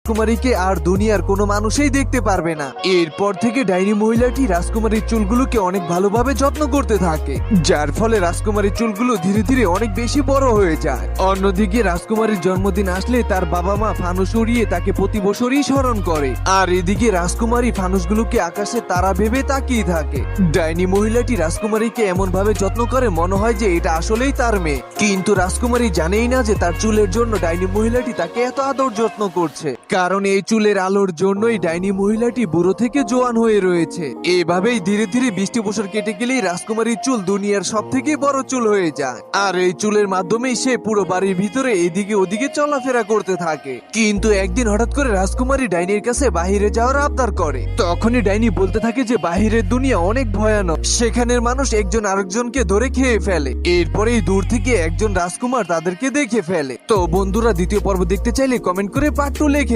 রাজকুমারীকে আর দুনিয়ার কোনো মানুষই দেখতে পারবে না। এরপর থেকে ডাইনি মহিলাটি রাজকুমারীর চুলগুলোকে অনেক ভালোভাবে যত্ন করতে থাকে, যার ফলে রাজকুমারীর চুলগুলো ধীরে ধীরে অনেক বেশি বড় হয়ে যায়। অন্যদিকে রাজকুমারীর জন্মদিন আসলে তার বাবা মা ফানুস উড়িয়ে তাকে প্রতি বছরই স্মরণ করে, আর এদিকে রাজকুমারী ফানুসগুলোকে আকাশে তারা ভেবে তাকিয়ে থাকে। ডাইনি মহিলাটি রাজকুমারীকে এমন ভাবে যত্ন করে মনে হয় যে এটা আসলেই তার মেয়ে, কিন্তু রাজকুমারী জানেই না যে তার চুলের জন্য ডাইনি মহিলাটি তাকে এত আদর যত্ন করছে, কারণ এই চুলের আলোর জন্যই ডাইনি মহিলাটি বুড়ো থেকে জোয়ান হয়ে রয়েছে। এভাবেই ধীরে ধীরে 20টি বছর কেটে গেলেই রাজকুমারীর চুল দুনিয়ার সব থেকে বড় চুল হয়ে যায়, আর এই চুলের মাধ্যমেই সে পুরো বাড়ির ভিতরে এদিকে ওদিকে চলাফেরা করতে থাকে। কিন্তু একদিন হঠাৎ করে রাজকুমারী ডাইনির কাছে বাহিরে যাওয়ার আবদার করে। তখনই ডাইনি বলতে থাকে যে বাহিরের দুনিয়া অনেক ভয়ানক, সেখানের মানুষ একজন আরেকজনকে ধরে খেয়ে ফেলে। এরপরেই দূর থেকে একজন রাজকুমার তাদেরকে দেখে ফেলে। তো বন্ধুরা, দ্বিতীয় পর্ব দেখতে চাইলে কমেন্ট করে পার্ট 2 লিখে